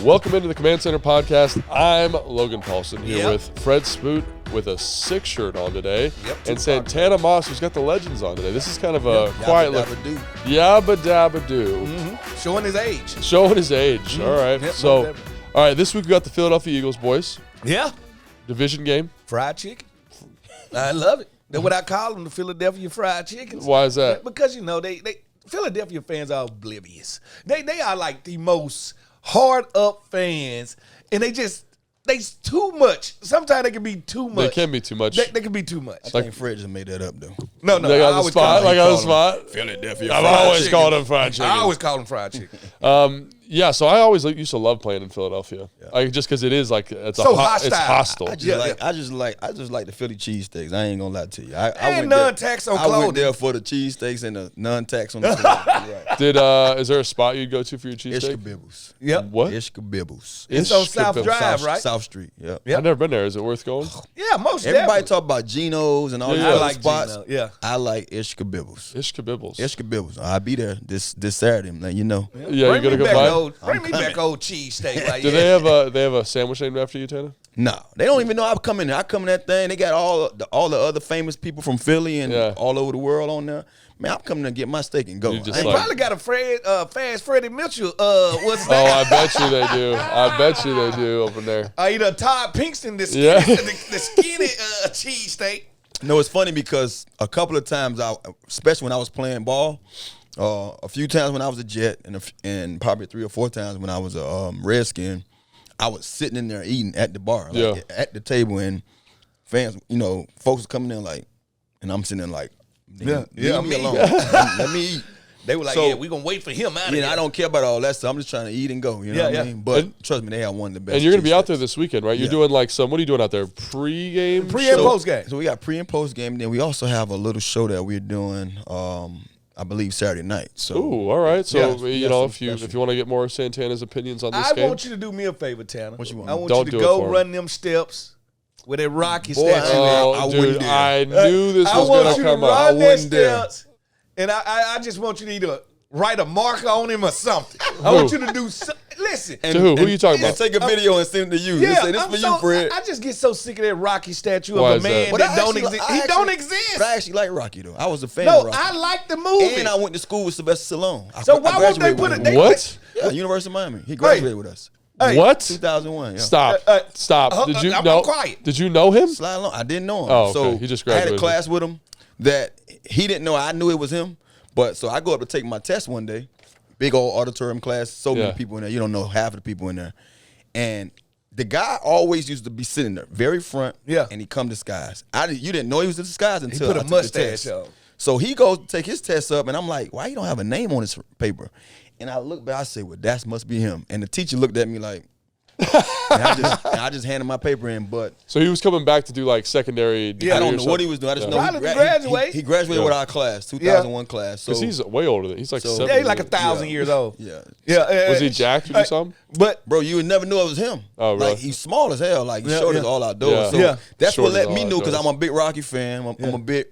Welcome into the Command Center podcast. I'm Logan Paulson here with Fred Spoot with a 6 shirt on today. And Santana Moss, who's got the legends on today. This is kind of a quiet look. Yabba dabba do. Showing his age. Showing his age. All right. All right, this week we got the Philadelphia Eagles, boys. Yeah. Division game. Fried chicken. I love it. That's what I call them, the Philadelphia fried chickens. Why is that? Because, you know, they Philadelphia fans are oblivious. They are like the most hard up fans, and they too much. Sometimes they can be too much. They can be too much. They can be too much. I think Fred just made that up, though. No. They got the spot. I got the spot. Philadelphia. I've always called them fried chicken. I always call them fried chicken. Yeah, so I always used to love playing in Philadelphia, like just because it is like it's hostile. It's hostile. I just like the Philly cheesesteaks. I ain't gonna lie to you. I went non-tax on clothing. I went there for the cheesesteaks and the non-tax on the clothing. Right. Is there a spot you'd go to for your cheesesteak? Ishka-Bibbles. Yep. What? Ishka-Bibbles. It's on South Drive, right? South Street. Yep. I've never been there. Is it worth going? Yeah, most Everybody definitely. talk about Geno's and all these I other like spots. Gino, yeah. I like Ishka-Bibbles. Ishka-Bibbles. Ishka-Bibbles. I'll be there this Saturday. Like, you know. Yeah, you're gonna go by. Bring me back old cheesesteak. Like, Do they have a sandwich named after you, Tana? No, they don't even know I come in there. I come in that thing. They got all the other famous people from Philly and all over the world on there. Man, I'm coming to get my steak and go. You probably got a fast Freddie Mitchell. What's that? Oh, I bet you they do. I bet you they do over there. Either Todd Pinkston, the skinny cheesesteak. No, it's funny because a couple of times, especially when I was playing ball, a few times when I was a Jet, and probably 3 or 4 times when I was a Redskin, I was sitting in there eating at the bar, at the table, and fans, folks were coming in like, and I'm sitting there like, leave me alone. Let me eat. They were like, we're going to wait for him out of here. I don't care about all that stuff. I'm just trying to eat and go. You know what I mean? But trust me, they have one of the best. And you're going to be out there this weekend, right? You're doing what are you doing out there? Pre-game? Pre- and post-game. So we got pre- and post-game. Then we also have a little show that we're doing, I believe, Saturday night. So, ooh, all right. So, if you want to get more of Santana's opinions on this game. I want you to do me a favor, Tanner. What you want? I want you to go run them steps with that Rocky statue. Oh, dude, I knew this was going to come up. I want you to run them steps, and I just want you to either write a marker on him or something. I want you to do something. Listen. To who? Who are you talking about? Take a video and send it to you. Yeah, say, this for you, Fred. I just get so sick of that Rocky statue of a man that don't exist. He don't exist. But I actually like Rocky, though. I was a fan No, of Rocky. I like the movie. And I went to school with Sylvester Stallone. So why won't they put it? What? Yeah, University of Miami. He graduated with us. What? 2001. Yeah. Stop. Did you know? I'm quiet. Did you know him? Slide along. I didn't know him. Oh, okay. So He just I had graduated. a class with him that he didn't know. I knew it was him. But so I go up to take my test one day. Big old auditorium class. So many people in there. You don't know half of the people in there. And the guy always used to be sitting there, very front. Yeah. And he come disguised. You didn't know he was disguised until he put I a took the mustache test. on. So he goes to take his test up, and I'm like, why you don't have a name on this paper? And I look back, I say, well, that must be him. And the teacher looked at me like, and I just handed my paper in. But So he was coming back to do like secondary degree I don't or know what he was doing. I just know Probably graduate. he graduated with our class, 2001 class. So Because he's way older than he's like 70. Yeah, he's like 1,000 years old. Yeah. Was he jacked when you saw him? But Bro, you would never knew it was him. Oh, really? Like, he's small as hell. Like, he's short as all outdoors. Yeah. So that's Short what as let all me know, because outdoors. I'm a big Rocky fan. I'm a big,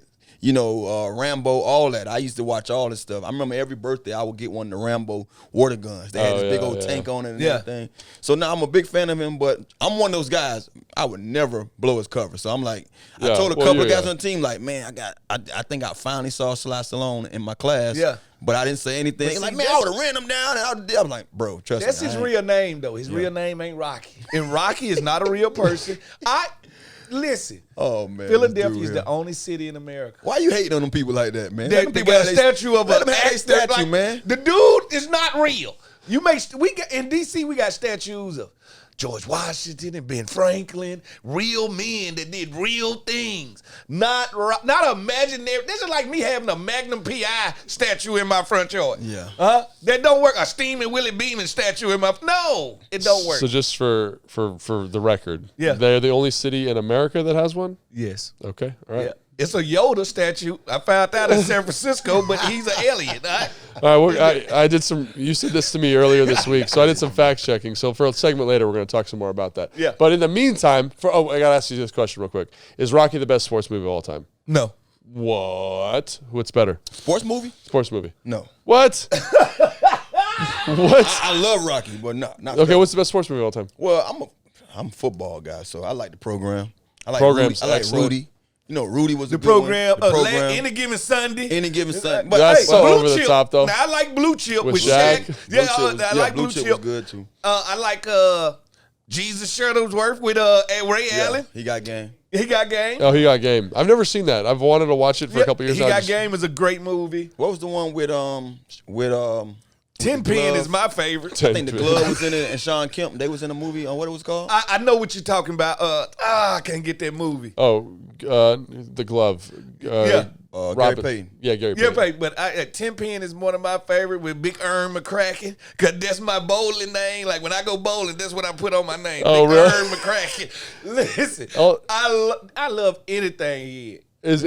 Rambo, all that. I used to watch all this stuff. I remember every birthday I would get one of the Rambo water guns. They had this big old tank on it and everything. So now I'm a big fan of him, but I'm one of those guys, I would never blow his cover. So I'm like, I told a couple of guys on the team, like, man, I think I finally saw Sylvester Stallone in my class. Yeah. But I didn't say anything. But see, like, man, I would have ran him down. And I was like, bro, trust me. that's his real name, though. His real name ain't Rocky. And Rocky is not a real person. Listen. Oh, man. Philadelphia is the only city in America. Why you hating on them people like that, man? They got a statue of let them have a statue, man. The dude is not real. In D.C. we got statues of George Washington and Ben Franklin, real men that did real things, not imaginary. This is like me having a Magnum PI statue in my front yard. Yeah. That don't work. A Steaming Willie Beeman statue in my no, it don't work. So just for the record, Yeah. they're the only city in America that has one? Yes. Okay, all right. Yeah. It's a Yoda statue. I found out in San Francisco, but he's an alien. All right, I did some. You said this to me earlier this week, so I did some fact checking. So for a segment later, we're going to talk some more about that. Yeah. But in the meantime, I got to ask you this question real quick: is Rocky the best sports movie of all time? No. What? What's better? Sports movie? Sports movie? No. What? What? I love Rocky, but not. Okay, what's the best sports movie of all time? Well, I'm a football guy, so I like the program. I like Program's Rudy. I like excellent. Rudy. You know, Rudy was The a good program, one. The program. Any Given Sunday. Any Given Sunday. But That's hey, so Blue over the Chip. top, though. Now I like Blue Chip With with Shaq. Shaq. Yeah, I like Blue Chip. was good too. I like Jesus Shuttlesworth with Ray Allen. He got game. He got game. Oh, he got game. I've never seen that. I've wanted to watch it for a couple years He now. got game is a great movie. What was the one with Ten Pin is my favorite. I think the Glove was in it, and Sean Kemp. They was in a movie on what it was called. I know what you're talking about. I can't get that movie. Oh, The Glove. Yeah. Gary Payton. Yeah, Gary Yeah, Payton. but Ten Pin is one of my favorite with Big Earn McCracken, because that's my bowling name. Like when I go bowling, that's what I put on my name. Oh, Big really? Earn McCracken. Listen, Oh. I love anything he Is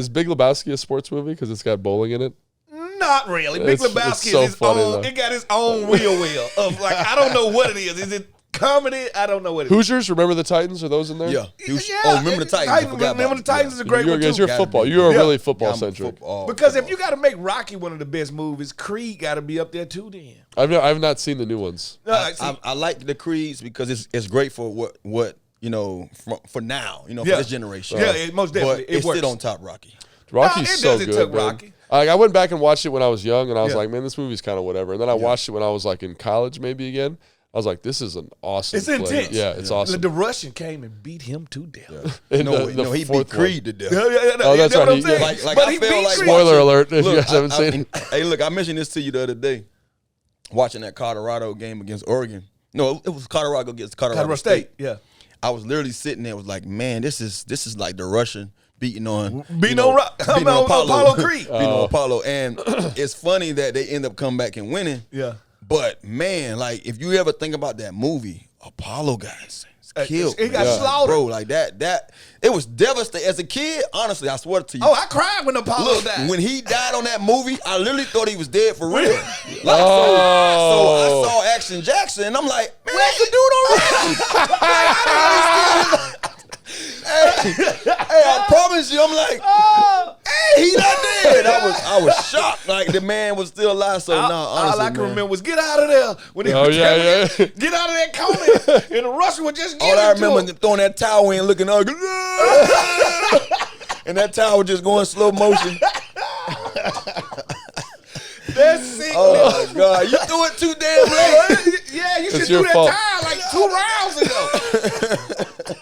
Big Lebowski a sports movie because it's got bowling in it? Not really. Big It's Lebowski so is his funny, own. though. It got its own wheel of like I don't know what it is. Is it comedy? I don't know what it is. Hoosiers, Remember the Titans? Are those in there? Yeah. Remember Remember the Titans. I forgot Remember the about Titans is a great one too. You're football. You're really football Yeah, I'm centric. football. Because if you got to make Rocky one of the best movies, Creed got to be up there too. Then I've not seen the new ones. I like the Creeds because it's great for what you know for now. You know, for this generation. Yeah, most definitely. But it it's works. still on top Rocky. Rocky's it so doesn't good, took man. Rocky. I went back and watched it when I was young, and I was Yeah. like, man, this movie's kind of whatever. And then I watched it when I was like in college, maybe again. I was like, this is an awesome. It's flick. intense. Yeah, it's awesome. The Russian came and beat him to death. In No, he beat Creed to death. Oh, that's right. What I'm saying. Like But I he feel beat like Creed. Spoiler alert if Look, you guys haven't seen it. Hey, look, I mentioned this to you the other day. Watching that Colorado game against Oregon. No, it was Colorado against Colorado State. Yeah. I was literally sitting there, was like, man, this is like the Russian beating on Apollo Creed. beating on Apollo. And it's funny that they end up coming back and winning. Yeah. But man, like if you ever think about that movie, Apollo guys killed. He got man. slaughtered. Bro, like that it was devastating. As a kid, honestly, I swear to you. Oh, I cried when Apollo Look, died. when he died on that movie, I literally thought he was dead for real. So I saw Action Jackson, and I'm like, man, that's the dude on Rocky. Hey, I promise you, I'm like, hey, he not dead. I was shocked. Like the man was still alive. So honestly, all I can man, remember was get out of there. When he Oh, was yeah, telling me, get out of that corner. And the Russian was just all getting I to remember him. is throwing that towel in, looking ugly, and that towel was just going slow motion. That's sick. Oh my God, you threw it too damn late. Yeah, you should It's do your that fault. time like 2 rounds ago.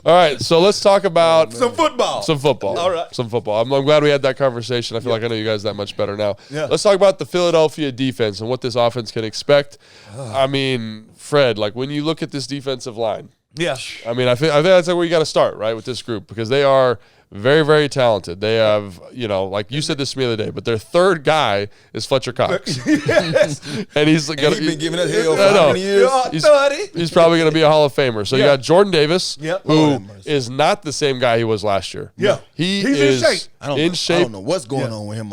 All right, so let's talk about Some football. Some football. All right. Some football. I'm glad we had that conversation. I feel like I know you guys that much better now. Yeah. Let's talk about the Philadelphia defense and what this offense can expect. I mean, Fred, like when you look at this defensive line, Yeah. I mean, I think that's like where you got to start, right, with this group because they are very, very talented. They have, you know, like you said this to me the other day, but their third guy is Fletcher Cox. Yes. And he's And he's been giving us hell for I know. how many years? You're 30. He's probably going to be a Hall of Famer. So you Yeah. got Jordan Davis, Yep. who Lord have mercy. is not the same guy he was last year. Yeah. He He's in is shape. I don't know what's going on with him.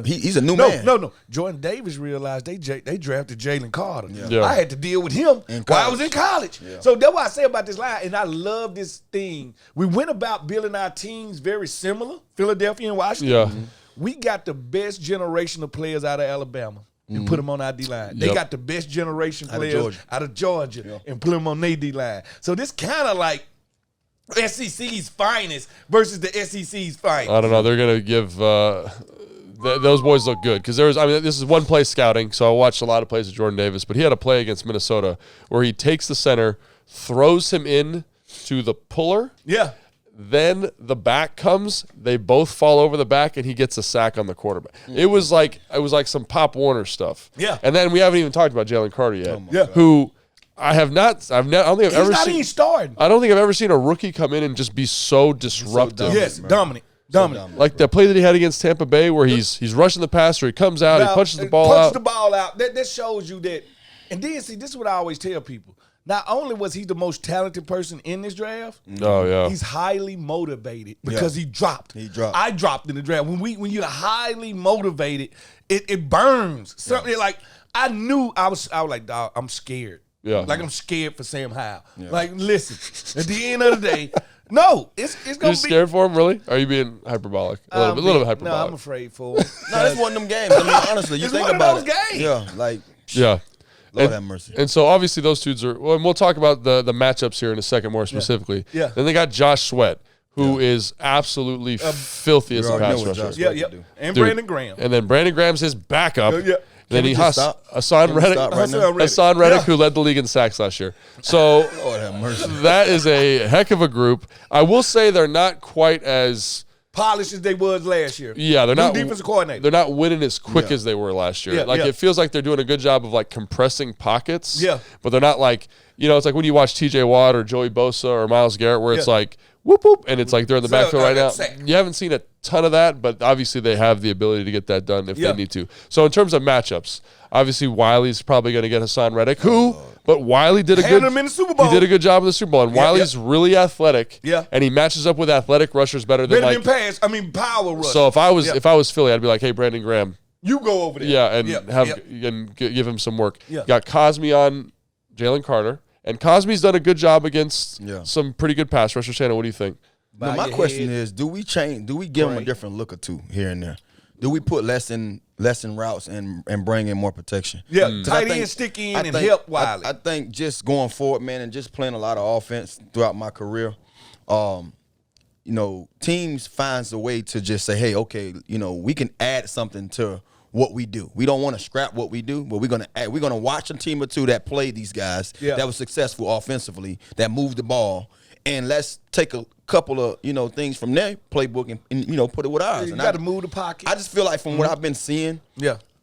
He's a new man. No. Jordan Davis realized they drafted Jalen Carter. Yeah. I had to deal with him In while I college. was in college. So that's what I say about this line, and I love this thing. We went about building our teams very similar, Philadelphia and Washington. Yeah. We got the best generation of players out of Alabama and put them on our D-line. They Yep. got the best generation Out of players Georgia. out of Georgia and put them on their D-line. So this kind of like SEC's finest versus the SEC's finest. I don't know. They're going to give those boys look good because this is one play scouting, so I watched a lot of plays of Jordan Davis, but he had a play against Minnesota where he takes the center, throws him in to the puller. Yeah. Then the back comes, they both fall over the back, and he gets a sack on the quarterback. It was like some Pop Warner stuff. Yeah. And then we haven't even talked about Jalen Carter yet. Yeah. Who I don't think I've He's ever not seen. even starting. I don't think I've ever seen a rookie come in and just be so disruptive. dominant. Yes, man. dominant. Like the play that he had against Tampa Bay, where he's rushing the passer, he comes out, he punches the ball out. the ball out. That shows you that. And then see, this is what I always tell people. Not only was he the most talented person in this draft, Oh yeah, he's highly motivated because he dropped. He dropped. I dropped in the draft. When you're highly motivated, it burns. Something like I knew I was like, dog, I'm scared. Yeah. Like I'm scared for Sam Howell. Like, listen, at the end of the day, no, it's gonna you're be scared for him, really? Are you being hyperbolic? A little bit hyperbolic. No, I'm afraed for him. No, it's one of them games. I mean, honestly, you It's think one of about those it. games. Yeah, like Yeah. Lord have mercy. And so obviously those dudes are. Well, and we'll talk about the matchups here in a second more specifically. Yeah. Then they got Josh Sweat, who is absolutely filthy as a pass rusher. Yeah. And Brandon Graham. And then Brandon Graham's his backup. Yeah. Then he has Hassan Reddick, who led the league in sacks last year. So Lord have mercy. that is a heck of a group. I will say they're not quite as polished as they was last year. Yeah, they're not defensive coordinator. They're not winning as quick as they were last year. It feels like they're doing a good job of like compressing pockets. Yeah. But they're not like, it's like when you watch TJ Watt or Joey Bosa or Miles Garrett where it's like whoop whoop and it's like they're in the backfield right now. You haven't seen a ton of that, but obviously they have the ability to get that done if they need to. So in terms of matchups, obviously Wiley's probably going to get Hassan Reddick, but Wiley did him in the Super Bowl. He did a good job in the Super Bowl, and Wiley's really athletic. Yeah. And he matches up with athletic rushers better than power rush. So if I was Philly, I'd be like, hey, Brandon Graham, you go over there. Yeah, and give him some work. Yeah. Got Cosme on Jalen Carter, and Cosme's done a good job against some pretty good pass rushers. Shannon, what do you think? Now, my question is, do we give him a different look or two here and there? Do we put less in routes and bring in more protection? Yeah, tight end, stick in, and help Wiley. I think just going forward, man, and just playing a lot of offense throughout my career, teams finds a way to just say, hey, okay, we can add something to what we do. We don't want to scrap what we do, but we're gonna watch a team or two that play these guys that was successful offensively, that moved the ball, and let's take a couple of things from their playbook and put it with ours. You got to move the pocket. I just feel like from what I've been seeing,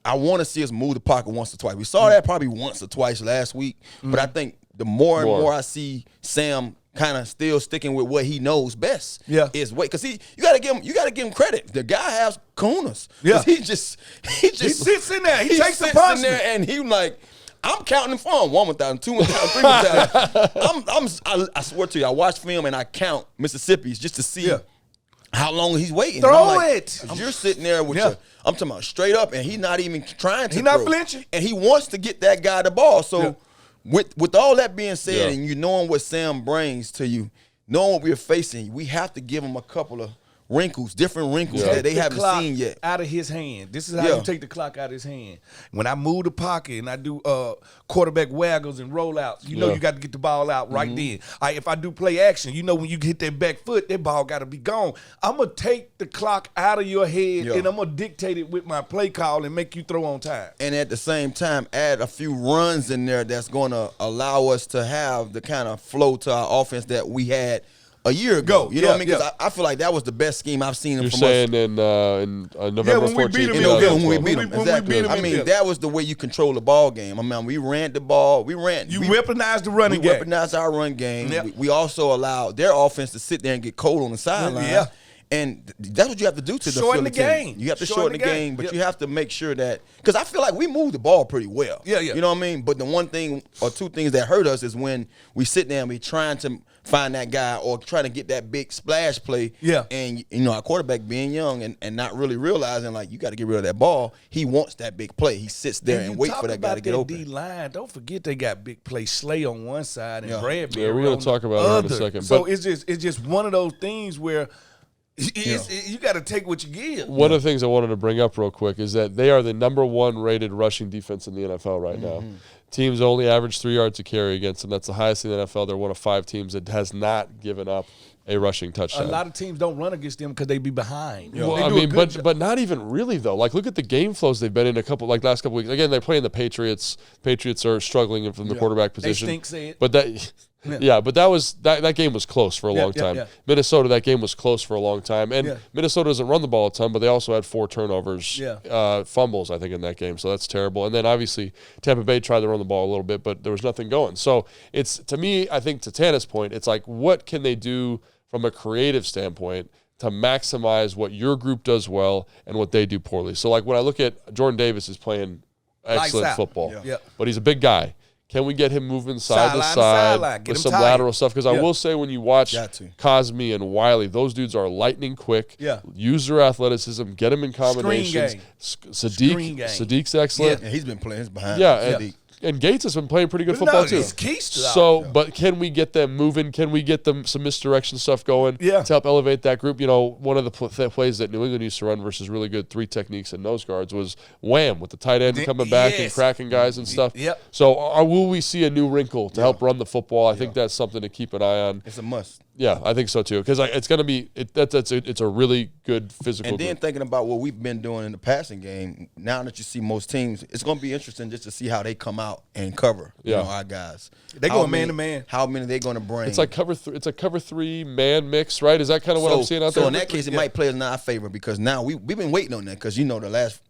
I want to see us move the pocket once or twice. We saw that probably once or twice last week, but I think the more and more I see Sam kind of still sticking with what he knows best, is weight. Because you gotta give him credit. The guy has kahunas. Yeah, he sits in there. He takes the punishment, and he like. I'm counting them for him. 1,000, 2,000, 3,000. I swear to you, I watch film and I count Mississippi's just to see how long he's waiting. Throw it. You're sitting there with your, I'm talking about straight up, and he's not even trying to. He's not flinching, and he wants to get that guy the ball. So with all that being said, and you knowing what Sam brings to you, knowing what we're facing, we have to give him a couple of different wrinkles that they haven't seen yet. Out of his hand. This is how you take the clock out of his hand. When I move the pocket and I do quarterback waggles and rollouts, you got to get the ball out right then. If I do play action, when you hit that back foot, that ball got to be gone. I'm going to take the clock out of your head and I'm going to dictate it with my play call and make you throw on time. And at the same time, add a few runs in there that's going to allow us to have the kind of flow to our offense that we had a year ago. You know what I mean? Because I feel like that was the best scheme I've seen from us. You're saying in November 14th. When we beat them. Exactly. I mean, that was the way you control the ball game. I mean, we ran the ball. We weaponized the running game. We weaponized our run game. Yep. We also allowed their offense to sit there and get cold on the sideline. Yeah. And that's what you have to do to shorten the game. You have to shorten the game, but you have to make sure that – because I feel like we move the ball pretty well. Yeah. You know what I mean? But the one thing or two things that hurt us is when we sit there and we trying to find that guy or trying to get that big splash play. Yeah. And, our quarterback being young and not really realizing, like, you got to get rid of that ball. He wants that big play. He sits there and waits for that guy to get open. D-line, don't forget they got big play Slay on one side and Bradbury we're going to talk about it in a second. So it's just one of those things where – you got to take what you give. One of the things I wanted to bring up real quick is that they are the number 1 rated rushing defense in the NFL right now. Teams only average 3 yards to carry against them. That's the highest in the NFL. They're one of 5 teams that has not given up a rushing touchdown. A lot of teams don't run against them because they be behind. But not even really though. Like look at the game flows they've been in last couple weeks. Again, they're playing the Patriots. Patriots are struggling from the quarterback position. They stink, but that game was close for a long time. Minnesota, that game was close for a long time. And Minnesota doesn't run the ball a ton, but they also had 4 turnovers, fumbles, I think, in that game. So that's terrible. And then obviously Tampa Bay tried to run the ball a little bit, but there was nothing going. So it's, to me, I think to Tana's point, it's like, what can they do from a creative standpoint to maximize what your group does well and what they do poorly? So like when I look at Jordan Davis is playing excellent football, but he's a big guy. Can we get him moving side to side with some lateral stuff? Because I will say when you watch Cosme and Wiley, those dudes are lightning quick. Use their athleticism. Get them in combinations. Sadiq's excellent. Yeah, he's been playing. He's behind. and Gates has been playing pretty good football too. He's keysted out. So, but can we get them moving? Can we get them some misdirection stuff going to help elevate that group? You know, one of the plays that New England used to run versus really good 3 techniques and nose guards was wham with the tight end coming back and cracking guys and stuff. Yep. So, will we see a new wrinkle to help run the football? I think that's something to keep an eye on. It's a must. Yeah, I think so too. Because it's going to be it's a really good physical. And then group. thinking about what we've been doing in the passing game, now that you see most teams, it's going to be interesting just to see how they come out and cover. You know, our guys. They going man to man. How many they going to bring? It's like it's a cover 3 man mix, right? Is that kind of what I'm seeing out there? So in that case, it might play us in our favor because now we've been waiting on that because the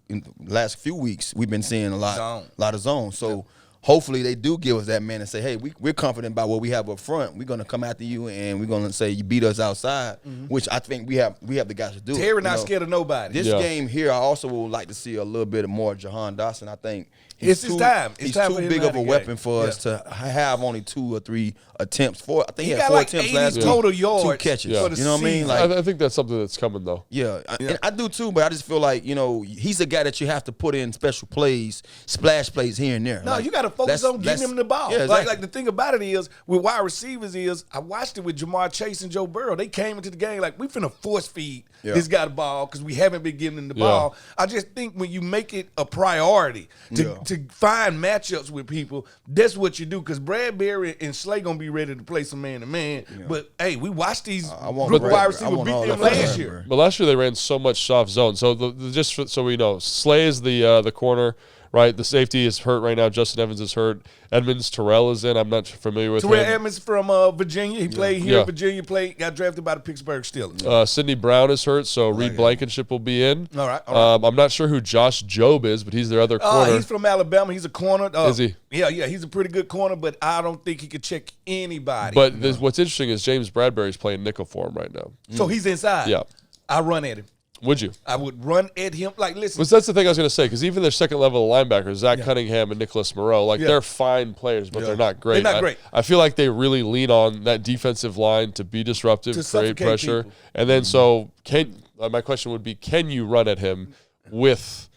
last few weeks we've been seeing a lot of zone. So. Hopefully they do give us that man and say, hey, we're confident about what we have up front. We're going to come after you and we're going to say you beat us outside, which I think we have the guys to do. Terry not scared of nobody. This game here, I also would like to see a little bit more Jahan Dawson. I think it's his time. He's too big of a weapon for us to have only 2 or 3 attempts. I think he had 4 like attempts 80 last week. total yards. 2 catches. You know what I mean? Like, I think that's something that's coming though. Yeah, and I do too. But I just feel like he's a guy that you have to put in special plays, splash plays here and there. No, you got to focus on getting him the ball. Yeah, exactly. Like the thing about it is with wide receivers is I watched it with Jamar Chase and Joe Burrow. They came into the game like we finna force feed this guy the ball because we haven't been giving him the ball. I just think when you make it a priority to find matchups with people, that's what you do. Because Bradbury and Slay gonna be ready to play some man to man. But hey, we watched these group wide receivers beat them last year. But last year they ran so much soft zone. So just so we know, Slay is the corner. Right, the safety is hurt right now. Justin Evans is hurt. Edmonds Terrell is in. I'm not familiar with him. Terrell Edmonds from Virginia. He played here. Virginia got drafted by the Pittsburgh Steelers. Sidney Brown is hurt, so Reed Blankenship will be in. All right. I'm not sure who Josh Jobe is, but he's their other corner. He's from Alabama. He's a corner. Is he? Yeah. He's a pretty good corner, but I don't think he could check anybody. But what's interesting is James Bradbury's playing nickel for him right now. So he's inside. Yeah. I run at him. Would you? I would run at him. Like, listen. Well, that's the thing I was going to say, because even their second level linebackers, Zach Cunningham and Nicholas Moreau, they're fine players, but they're not great. They're not great. I feel like they really lean on that defensive line to be disruptive, to create pressure. People. And then my question would be, can you run at him with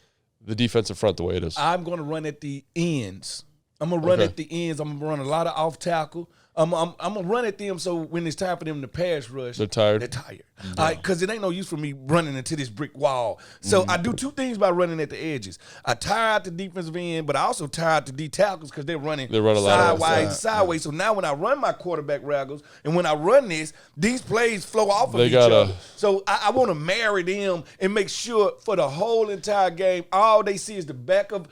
the defensive front the way it is? I'm going to run at the ends. I'm going to run at the ends. I'm going to run a lot of off tackle. I'm gonna run at them so when it's time for them to pass rush, they're tired. Because it ain't no use for me running into this brick wall. So I do 2 things by running at the edges. I tire out the defensive end, but I also tire out the D tackles because they're running sideways. So now when I run my quarterback raggles and when I run these plays flow off of each other. So I want to marry them and make sure for the whole entire game, all they see is the back of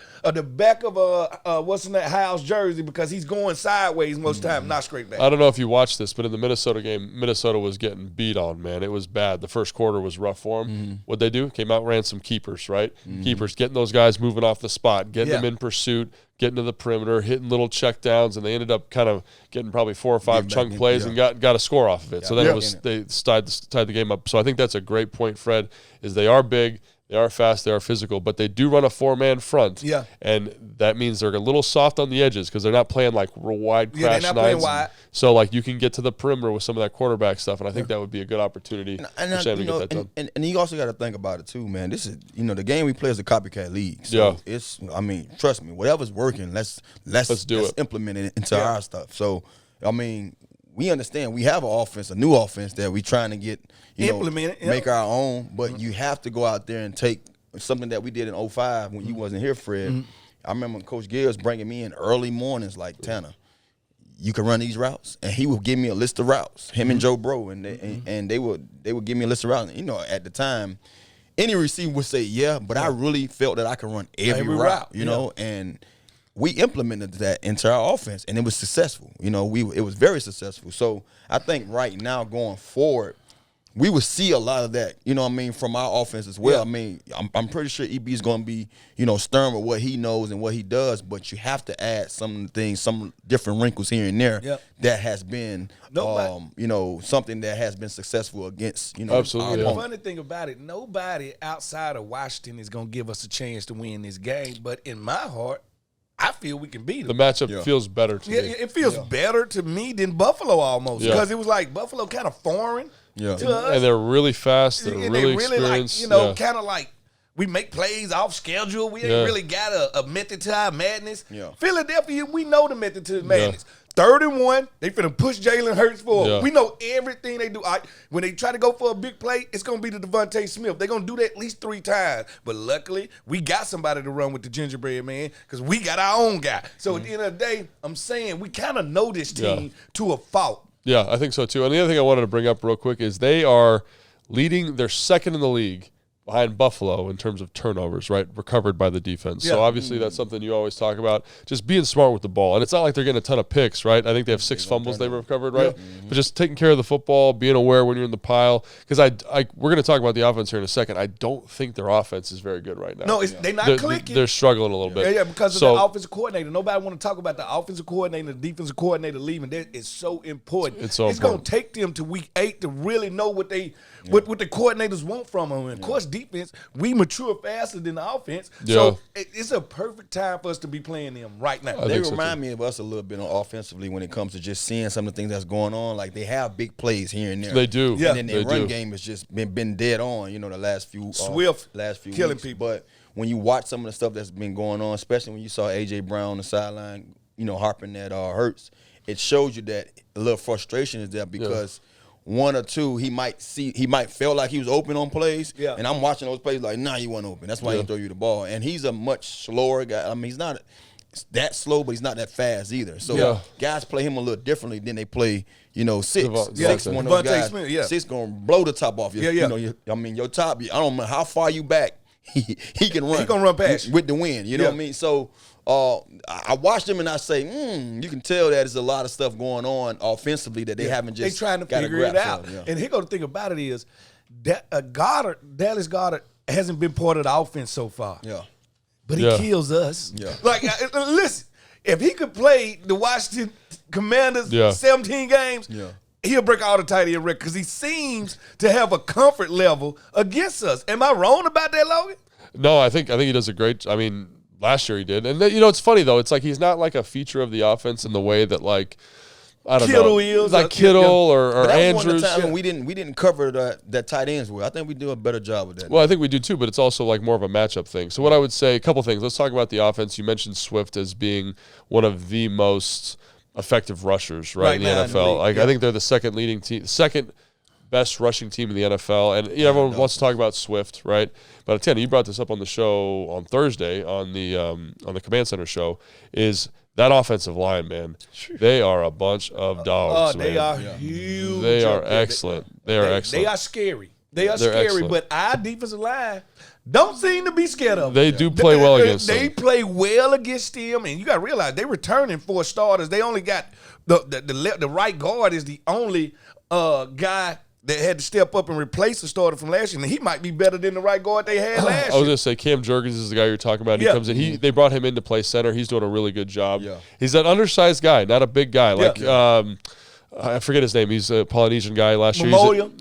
what's in that House jersey because he's going sideways most of the time, not straight back. I don't know if you watched this, but in the Minnesota game, Minnesota was getting beat on, man. It was bad. The first quarter was rough for them. What'd they do? Came out, ran some keepers, right? Keepers, getting those guys moving off the spot, getting them in pursuit, getting to the perimeter, hitting little check downs, and they ended up kind of getting probably 4 or 5 chunk plays and got a score off of it. So then they tied the game up. So I think that's a great point, Fred, is they are big. They are fast, they are physical, but they do run a 4-man front. Yeah. And that means they're a little soft on the edges because they're not playing like real wide crash they're not playing wide. So like you can get to the perimeter with some of that quarterback stuff, and I think that would be a good opportunity for Sam to get that done. And you also got to think about it too, man. This is the game we play is a copycat league. So it's trust me, whatever's working, let's implement it into our stuff. So we understand we have a new offense that we're trying to get, implement it, make our own. But you have to go out there and take something that we did in 2005 when you wasn't here, Fred. I remember Coach Gibbs bringing me in early mornings like, Tanner, you can run these routes, and he would give me a list of routes. Him and Joe Bro, and they would give me a list of routes. At the time, any receiver would say, yeah, but I really felt that I could run every route, and we implemented that into our offense, and it was successful. It was very successful. So I think right now going forward, we will see a lot of that, from our offense as well. I'm pretty sure EB is going to be, stern with what he knows and what he does, but you have to add some things, some different wrinkles here and there that has been, something that has been successful against, Absolutely. The funny thing about it, nobody outside of Washington is going to give us a chance to win this game, but in my heart, I feel we can beat them. The matchup feels better to me. It feels better to me than Buffalo almost because it was like Buffalo kind of foreign to us. And they're really fast. They're really experienced. kind of like We make plays off schedule. We ain't really got a method to our madness. Yeah. Philadelphia, we know the method to the madness. 3rd and 1, they finna push Jalen Hurts forward. Yeah. We know everything they do. When they try to go for a big play, it's gonna be the Devontae Smith. They're gonna do that at least 3 times. But luckily, we got somebody to run with the gingerbread man because we got our own guy. So at the end of the day, I'm saying we kind of know this team to a fault. Yeah, I think so too. And the other thing I wanted to bring up real quick is they are leading. They're second in the league behind Buffalo in terms of turnovers, right? Recovered by the defense. So obviously that's something you always talk about, just being smart with the ball. And it's not like they're getting a ton of picks, right? I think they have 6 fumbles they recovered, right? But just taking care of the football, being aware when you're in the pile. Because we're going to talk about the offense here in a second. I don't think their offense is very good right now. No, they're not clicking. They're struggling a little bit. Yeah, because of the offensive coordinator. Nobody want to talk about the offensive coordinator and the defensive coordinator leaving. That is so important. It's so going important. to take them to week 8 to really know what the coordinators want from them. And of course, defense, we mature faster than the offense. So it's a perfect time for us to be playing them right now. They remind me of us a little bit offensively when it comes to just seeing some of the things that's going on. Like they have big plays here and there. They do. And then their run game has just been dead on, the last few killing weeks. people. But when you watch some of the stuff that's been going on, especially when you saw A.J. Brown on the sideline, harping at Hurts, it shows you that a little frustration is there because one or two, he might feel like he was open on plays. Yeah. And I'm watching those plays like, nah, you weren't open. That's why he throw you the ball. And he's a much slower guy. I mean, he's not that slow, but he's not that fast either. So guys play him a little differently than they play, Six. Six, one of those guys. Smith, Six gonna blow the top off you. Your top. I don't know how far you back. He can run. He gonna run past with the wind. You know what I mean? So I watched him and I say, you can tell that there's a lot of stuff going on offensively that they haven't just trying to figure it out. And here go the thing about it is that Dallas Goedert hasn't been part of the offense so far. Yeah. But he kills us. Yeah. Like, listen, if he could play the Washington Commanders 17 games, he'll break all the tight end records because he seems to have a comfort level against us. Am I wrong about that, Logan? No, I think he does a great. I mean, last year he did, and it's funny though. It's like he's not like a feature of the offense in the way that I don't Kittle know, is like Kittle or Andrews. One of the time we didn't cover that tight ends well. I think we do a better job with that. Well, I think we do too, but it's also like more of a matchup thing. So what I would say, a couple things. Let's talk about the offense. You mentioned Swift as being one of the most effective rushers, right in the NFL. I think they're the second best rushing team in the NFL. And everyone wants to talk about Swift, right? But Tana, you brought this up on the show on Thursday on the Command Center show, is that offensive line, man. They are a bunch of dogs, man. They are huge. They are excellent. They are excellent. They are scary. They're scary, excellent. But our defensive line don't seem to be scared of them. They do play well against them. They play well against them, and you got to realize they returning 4 starters. They only got the right guard is the only guy that had to step up and replace the starter from last year. And he might be better than the right guard they had last year. I was going to say, Cam Jurgens is the guy you're talking about. He comes in. They brought him in to play center. He's doing a really good job. Yeah. He's an undersized guy, not a big guy. I forget his name. He's a Polynesian guy last year.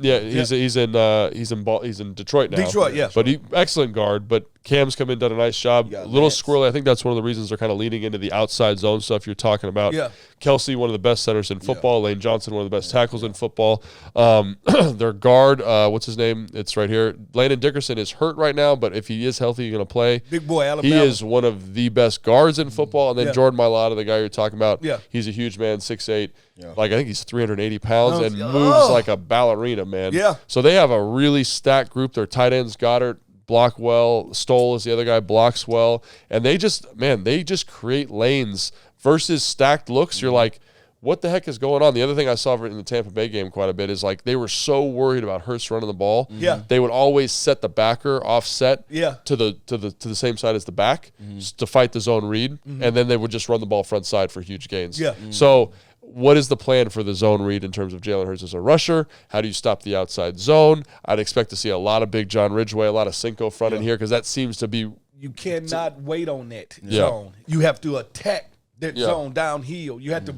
He's in Detroit now. But excellent guard. But Cam's come in, done a nice job. A little squirrely. I think that's one of the reasons they're kind of leaning into the outside zone stuff you're talking about. Yeah. Kelsey, one of the best centers in football. Lane Johnson, one of the best tackles in football. Their guard, what's his name? It's right here. Landon Dickerson is hurt right now, but if he is healthy, he's going to play. Big boy, Alabama. He is one of the best guards in football. And then Jordan Mailata, the guy you're talking about, he's a huge man, 6'8". Yeah. I think he's 380 pounds and moves like a ballerina, man. Yeah. So they have a really stacked group. Their tight ends, Goddard, block well. Stoll is the other guy, blocks well. And they just create lanes versus stacked looks. You're like, what the heck is going on? The other thing I saw in the Tampa Bay game quite a bit is they were so worried about Hurts running the ball. Yeah. They would always set the backer offset to the same side as the back to fight the zone read, and then they would just run the ball front side for huge gains. Yeah. So what is the plan for the zone read in terms of Jalen Hurts as a rusher? How do you stop the outside zone? I'd expect to see a lot of big John Ridgeway, a lot of Cinco front in here because that seems to be. You cannot wait on that zone. You have to attack that zone downhill. You have to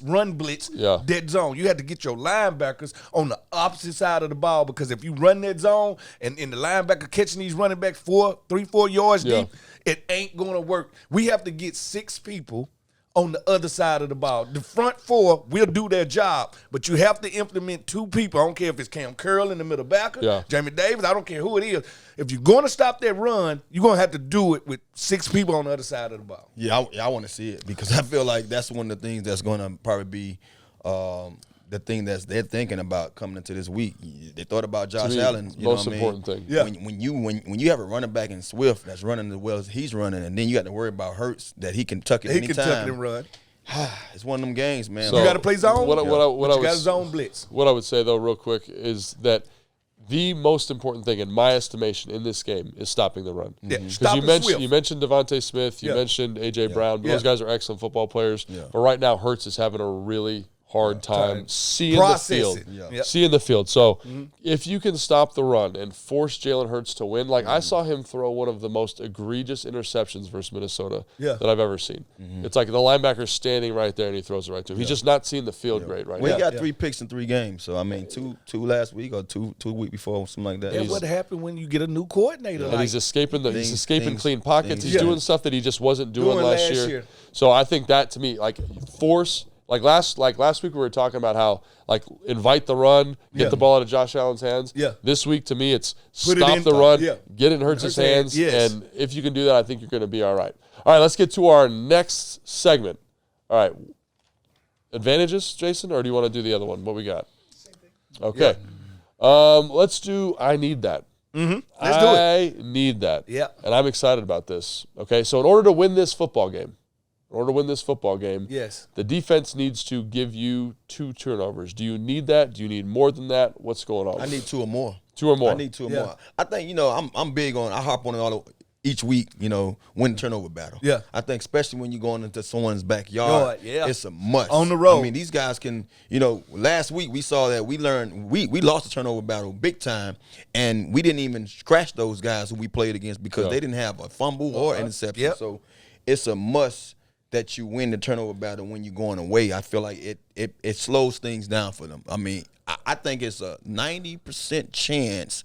run blitz that zone. You have to get your linebackers on the opposite side of the ball because if you run that zone and the linebacker catching these running backs 3-4 yards deep, it ain't going to work. We have to get 6 people on the other side of the ball. The front four will do their job, but you have to implement 2 people. I don't care if it's Cam Curl in the middle backer, Jamie Davis, I don't care who it is. If you're going to stop that run, you're going to have to do it with 6 people on the other side of the ball. Yeah, I want to see it because I feel like that's one of the things that's going to probably be the thing that they're thinking about coming into this week. They thought about Josh Allen. You most know what important I mean? thing. Yeah. When you have a running back in Swift that's running as well as he's running, and then you got to worry about Hurts that he can tuck it anytime. He can tuck it and run. It's one of them games, man. So, you got to play zone. What you got to zone blitz. What I would say though, real quick, is that the most important thing, in my estimation, in this game is stopping the run. Yeah, because you mentioned Devontae Smith, you mentioned A.J. Brown. Those guys are excellent football players. Yeah. But right now, Hurts is having a really hard time seeing the field. Seeing the field. So if you can stop the run and force Jalen Hurts to win, like I saw him throw one of the most egregious interceptions versus Minnesota that I've ever seen. It's like the linebacker's standing right there and he throws it right to him. He's just not seeing the field great right now. Well, he got 3 picks in 3 games. So, I mean, two last week or two week before, something like that. That's what happened when you get a new coordinator. And he's escaping clean pockets. He's doing stuff that he just wasn't doing last year. So I think that, to me, like force – Like last week we were talking about how invite the run, get the ball out of Josh Allen's hands. Yeah. This week to me it's stop the run, get it in Hurts' hands, and if you can do that, I think you're going to be all right. All right, let's get to our next segment. All right, advantages, Jason, or do you want to do the other one? What we got? Same thing. Okay. Yeah. Let's do I need that. Mm-hmm. Let's do it. I need that. Yeah. And I'm excited about this. Okay, so in order to win this football game, yes, the defense needs to give you 2 turnovers. Do you need that? Do you need more than that? What's going on? I need 2 or more. 2 or more. I need 2 or more. I think, I'm big on, I harp on it each week, win the turnover battle. Yeah. I think especially when you're going into someone's backyard, it's a must. On the road. I mean, these guys can, last week we saw that we lost the turnover battle big time, and we didn't even scratch those guys who we played against because they didn't have a fumble or interception. Yep. So it's a must that you win the turnover battle when you're going away. I feel like it slows things down for them. I mean, I think it's a 90% chance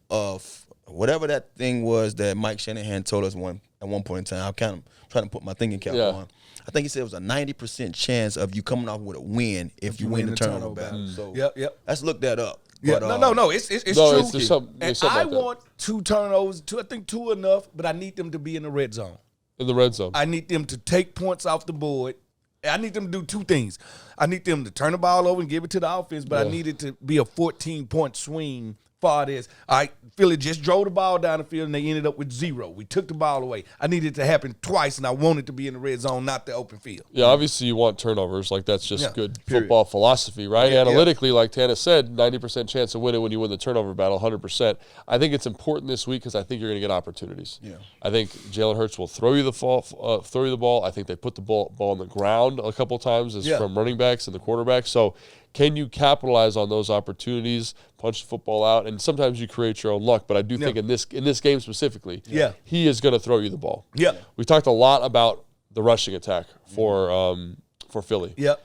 of whatever that thing was that Mike Shanahan told us at one point in time. I'm kind of trying to put my thinking cap on. I think he said it was a 90% chance of you coming off with a win if you win the turnover battle. So let's look that up. Yeah, but, no, it's true. There's something I like want 2 turnovers. I think 2 enough, but I need them to be in the red zone. In the red zone. I need them to take points off the board. I need them to do 2 things. I need them to turn the ball over and give it to the offense, but I need it to be a 14-point swing. Far as Philly just drove the ball down the field and they ended up with 0. We took the ball away. I needed it to happen twice, and I want it to be in the red zone, not the open field. Yeah, obviously you want turnovers. Like that's just good football philosophy, right? Analytically, like Tana said, 90% chance of winning when you win the turnover battle, 100%. I think it's important this week because I think you're going to get opportunities. Yeah. I think Jalen Hurts will throw you the ball. I think they put the ball on the ground a couple times from running backs and the quarterback. So can you capitalize on those opportunities, punch the football out, and sometimes you create your own luck. But I do think in this game specifically, he is going to throw you the ball. Yeah, we talked a lot about the rushing attack for Philly. Yeah,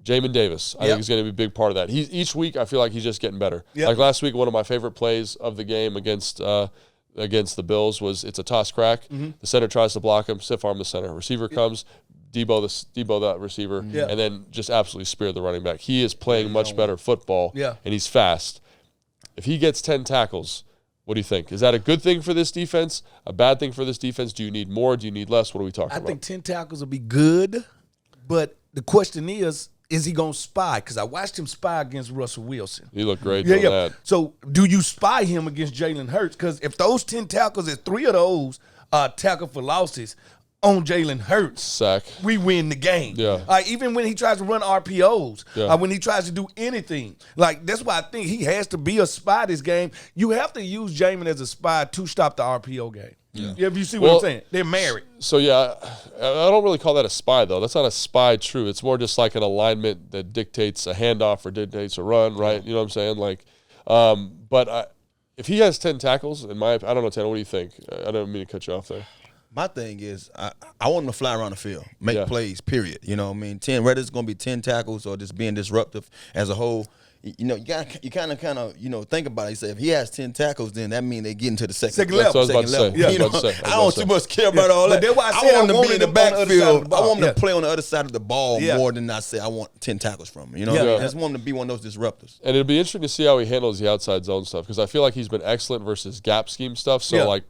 Jamin Davis, I think is going to be a big part of that. Each week I feel like he's just getting better. Like last week, one of my favorite plays of the game against the Bills was it's a toss crack. The center tries to block him, stiff arm the center. Receiver comes. Debo that receiver, and then just absolutely spear the running back. He is playing much better football, and he's fast. If he gets 10 tackles, what do you think? Is that a good thing for this defense? A bad thing for this defense? Do you need more? Do you need less? What are we talking about? I think 10 tackles will be good, but the question is he going to spy? Because I watched him spy against Russell Wilson. He looked great doing that. So do you spy him against Jalen Hurts? Because if those 10 tackles, if 3 of those are tackle for losses, on Jalen Hurts, sack, we win the game. Yeah. Even when he tries to run RPOs, when he tries to do anything, that's why I think he has to be a spy this game. You have to use Jamin as a spy to stop the RPO game. Yeah. You see what I'm saying? They're married. So I don't really call that a spy though. That's not a spy. True, it's more just like an alignment that dictates a handoff or dictates a run. Right? You know what I'm saying? But if he has 10 tackles, I don't know, Tanner. What do you think? I don't mean to cut you off there. My thing is, I want him to fly around the field, make plays, period. You know what I mean? 10, whether it's going to be 10 tackles or just being disruptive as a whole, you know, you kind of you know, think about it. You say if he has 10 tackles, then that means they get into the second level. That's what I was about to say. You know, I don't too much care about all that. That's why I want him to be in the backfield. I want him to play on the other side of the ball more than I say I want 10 tackles from him. You know, I just want him to be one of those disruptors. And it'll be interesting to see how he handles the outside zone stuff, because I feel like he's been excellent versus gap scheme stuff. So like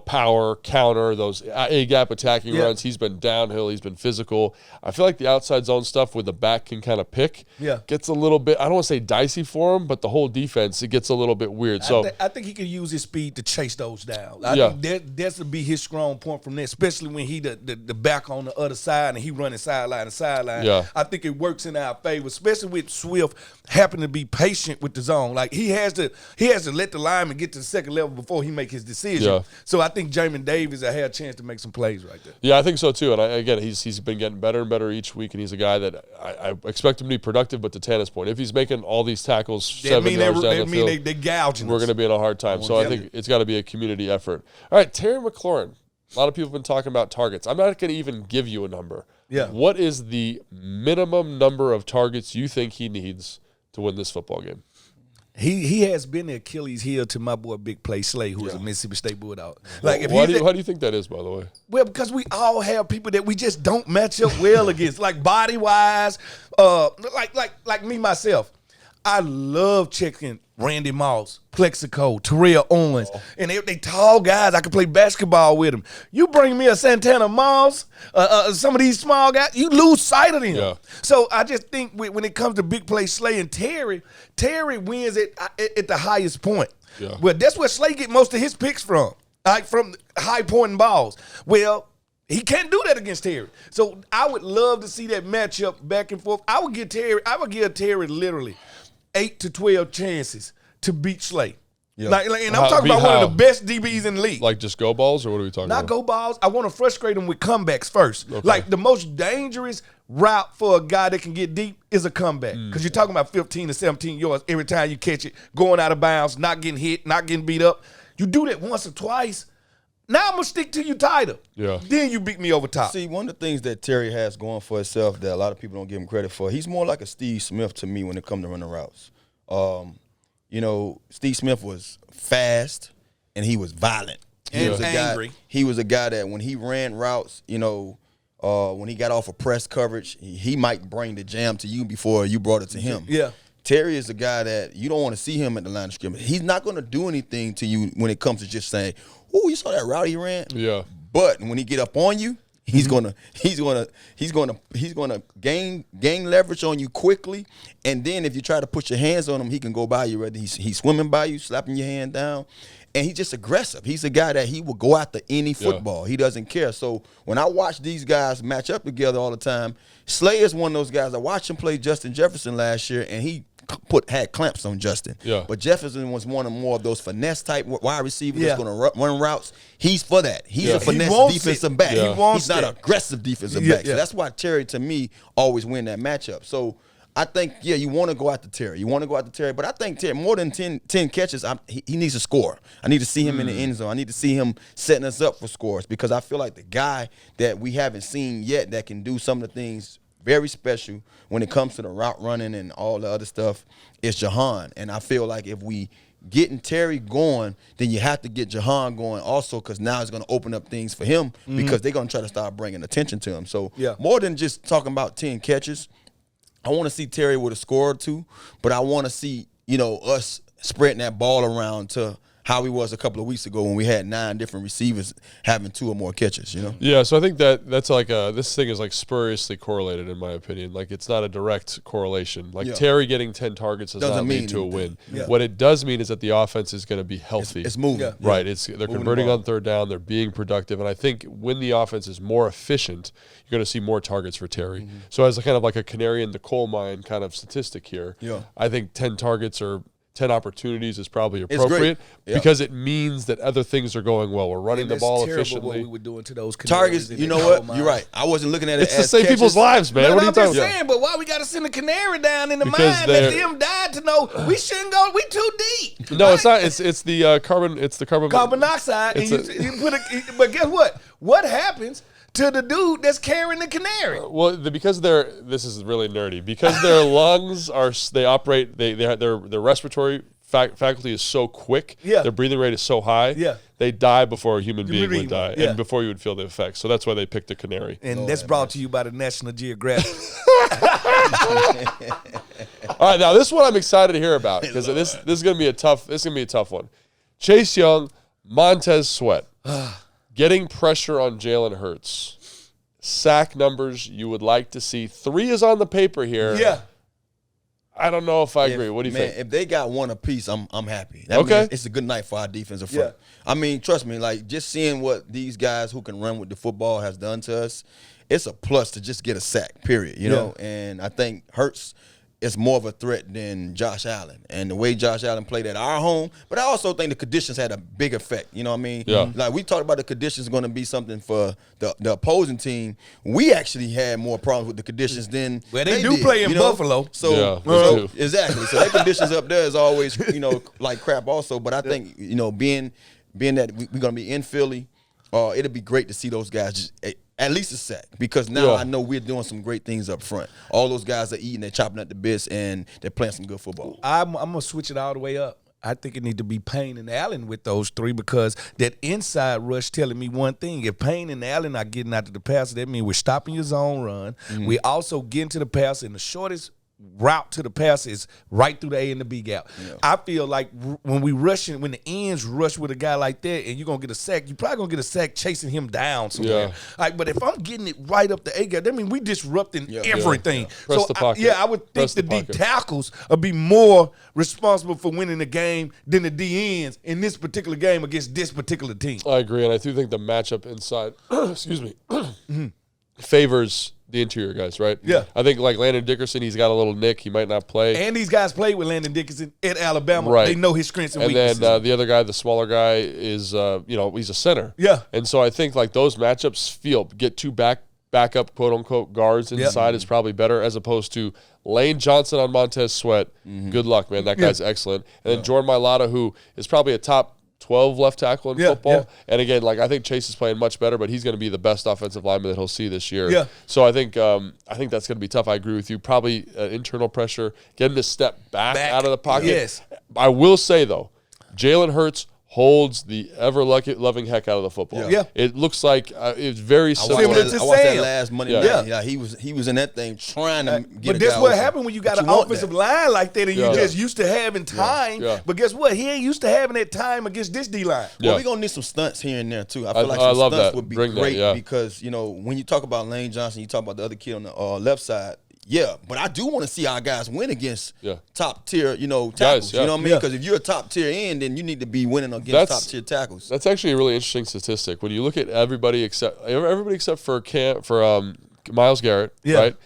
power, counter, those A-gap attacking runs. He's been downhill. He's been physical. I feel like the outside zone stuff with the back can kind of pick. Gets a little bit, I don't want to say dicey for him, but the whole defense, it gets a little bit weird. So I think he can use his speed to chase those down. I think that's to be his strong point from there, especially when he the back on the other side and he running sideline to sideline. I think it works in our favor, especially with Swift having to be patient with the zone. Like he has to let the lineman get to the second level before he make his decision. So I think Jamin Davis had a chance to make some plays right there. Yeah, I think so too. And again, he's been getting better and better each week, and he's a guy that I expect him to be productive. But to Tana's point, if he's making all these tackles 7 yards down the field, they gouging we're going to be in a hard time. So I think it's got to be a community effort. All right, Terry McLaurin. A lot of people have been talking about targets. I'm not going to even give you a number. What is the minimum number of targets you think he needs to win this football game? He has been the Achilles heel to my boy Big Play Slay, who is a Mississippi State Bulldog. Like, how do you think that is, by the way? Well, because we all have people that we just don't match up well against, like body wise, like me myself. I love checking Randy Moss, Plexico, Terrell Owens, and they tall guys. I can play basketball with them. You bring me a Santana Moss, some of these small guys, you lose sight of them. So I just think when it comes to Big Play Slay and Terry wins at the highest point. Well, that's where Slay get most of his picks from, like from high pointing balls. Well, he can't do that against Terry. So I would love to see that matchup back and forth. I would give Terry literally 8 to 12 chances to beat Slay. And I'm talking about one of the best DBs in the league. Like just go balls, or what are we talking about? Not go balls. I want to frustrate him with comebacks first. Like the most dangerous route for a guy that can get deep is a comeback. Because you're talking about 15 to 17 yards every time you catch it, going out of bounds, not getting hit, not getting beat up. You do that once or twice. Now I'm going to stick to you tighter. Then you beat me over top. See, one of the things that Terry has going for himself that a lot of people don't give him credit for, he's more like a Steve Smith to me when it comes to running routes. You know, Steve Smith was fast and he was violent. He was angry. He was a guy that when he ran routes, you know, when he got off of press coverage, he might bring the jam to you before you brought it to him. Terry is a guy that you don't want to see him at the line of scrimmage. He's not going to do anything to you when it comes to just saying, "Oh, you saw that route he ran." But when he get up on you, he's gonna gain leverage on you quickly. And then if you try to put your hands on him, he can go by you. Whether he's swimming by you, slapping your hand down, and he's just aggressive. He's a guy that he will go after any football. He doesn't care. So when I watch these guys match up together all the time, Slay is one of those guys. I watched him play Justin Jefferson last year, and he had clamps on Justin. But Jefferson was one of more of those finesse type wide receivers that's going to run routes. He's for that. He's a finesse defensive back. He's not an aggressive defensive back. So that's why Terry, to me, always win that matchup. So I think, you want to go after Terry. But I think Terry, more than 10 catches, he needs to score. I need to see him in the end zone. I need to see him setting us up for scores, because I feel like the guy that we haven't seen yet that can do some of the things very special when it comes to the route running and all the other stuff is Jahan. And I feel like if we getting Terry going, then you have to get Jahan going also, because now it's going to open up things for him because they're going to try to start bringing attention to him. So more than just talking about 10 catches, I want to see Terry with a score or two, but I want to see, us spreading that ball around to how he was a couple of weeks ago when we had 9 different receivers having 2 or more catches, Yeah, so I think that's like this thing is like spuriously correlated in my opinion. Like it's not a direct correlation. Like Terry getting 10 targets does not lead to a win. What it does mean is that the offense is going to be healthy. It's moving. Right. They're converting on third down. They're being productive. And I think when the offense is more efficient, you're going to see more targets for Terry. So as a kind of like a canary in the coal mine kind of statistic here, I think 10 targets or 10 opportunities is probably appropriate because it means that other things are going well. We're running the ball efficiently. What we were doing to those targets, you know what? You're right. I wasn't looking at it as to save people's lives, man. What are you talking about? Saying, but why we got to send a canary down in the mine that them died to know we shouldn't go? We too deep. No, it's not. It's the carbon. It's the carbon monoxide. And you put but guess what? What happens? to the dude that's carrying the canary. Well, because this is really nerdy. Because their lungs they operate. Their respiratory faculty is so quick. Yeah. Their breathing rate is so high. Yeah. They die before a human being would die, yeah. and before you would feel the effects. So that's why they picked the canary. And that's brought to you by the National Geographic. All right, now this one I'm excited to hear about because this is gonna be a tough one. Chase Young, Montez Sweat, getting pressure on Jalen Hurts. Sack numbers you would like to see. 3 is on the paper here. Yeah. I don't know if I agree. What do you think? If they got one apiece, I'm happy. That Okay. means it's a good night for our defensive front. Yeah. I mean, trust me, like just seeing what these guys who can run with the football has done to us, it's a plus to just get a sack, period. You know? And I think Hurts is more of a threat than Josh Allen. And the way Josh Allen played at our home, but I also think the conditions had a big effect. You know what I mean? Yeah. Like we talked about the conditions going to be something for the opposing team. We actually had more problems with the conditions than they do did, play in Buffalo. So, Yeah, exactly. So their conditions up there is always, like crap also. But I think, being that we're going to be in Philly, it'll be great to see those guys just at least a sack, because now I know we're doing some great things up front. All those guys are eating, they're chopping at the bits, and they're playing some good football. I'm going to switch it all the way up. I think it need to be Payne and Allen with those 3, because that inside rush telling me one thing. If Payne and Allen are getting out to the passer, that means we're stopping your zone run. We also getting to the passer in the shortest route to the pass is right through the A and the B gap. Yeah. I feel like when the ends rush with a guy like that and you're going to get a sack, you're probably going to get a sack chasing him down somewhere. Yeah. But if I'm getting it right up the A gap, that means we disrupting everything. Yeah. Press the pocket. I would think the D tackles would be more responsible for winning the game than the D ends in this particular game against this particular team. I agree, and I do think the matchup inside, excuse me, favors the interior guys, right? Yeah. I think like Landon Dickerson, he's got a little nick. He might not play. And these guys played with Landon Dickerson at Alabama. Right. They know his strengths and weaknesses. And then the other guy, the smaller guy, is, he's a center. Yeah. And so I think like those matchups get 2 backup quote-unquote guards inside is probably better, as opposed to Lane Johnson on Montez Sweat. Good luck, man. That guy's excellent. And then Jordan Mailata, who is probably a top 12 left tackle in football. Yeah. And again, like I think Chase is playing much better, but he's going to be the best offensive lineman that he'll see this year. Yeah. So I think that's going to be tough. I agree with you. Probably internal pressure, get him to step back out of the pocket. Yes. I will say though, Jalen Hurts holds the ever-loving heck out of the football. Yeah. It looks like it's very similar. I watched that last Monday night. Yeah, he was in that thing trying to get. But that's what happened when you got an offensive line like that, and you just used to having time. Yeah. But guess what? He ain't used to having that time against this D line. Well, we're gonna need some stunts here and there too. I feel like some stunts would be great because when you talk about Lane Johnson, you talk about the other kid on the left side. Yeah, but I do want to see our guys win against top tier, tackles. Guys, you know what I mean? Because if you're a top tier end, then you need to be winning against top tier tackles. That's actually a really interesting statistic. When you look at everybody except for Myles Garrett, right?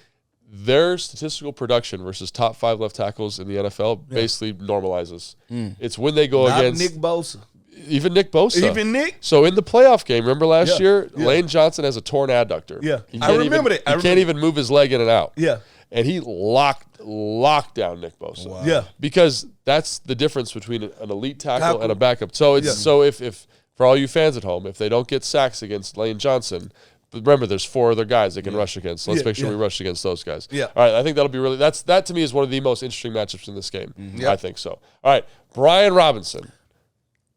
Their statistical production versus top 5 left tackles in the NFL basically normalizes. It's when they go against Nick Bosa. Even Nick Bosa. Even Nick. So in the playoff game, remember last year, Lane Johnson has a torn adductor. Yeah, I remember that. He can't even move his leg in and out. Yeah. And he locked down Nick Bosa. Wow. Yeah. Because that's the difference between an elite tackle and a backup. So it's so if for all you fans at home, if they don't get sacks against Lane Johnson, remember there's 4 other guys they can rush against. So let's make sure we rush against those guys. Yeah. All right, I think that'll be really that to me is one of the most interesting matchups in this game. I think so. All right, Brian Robinson.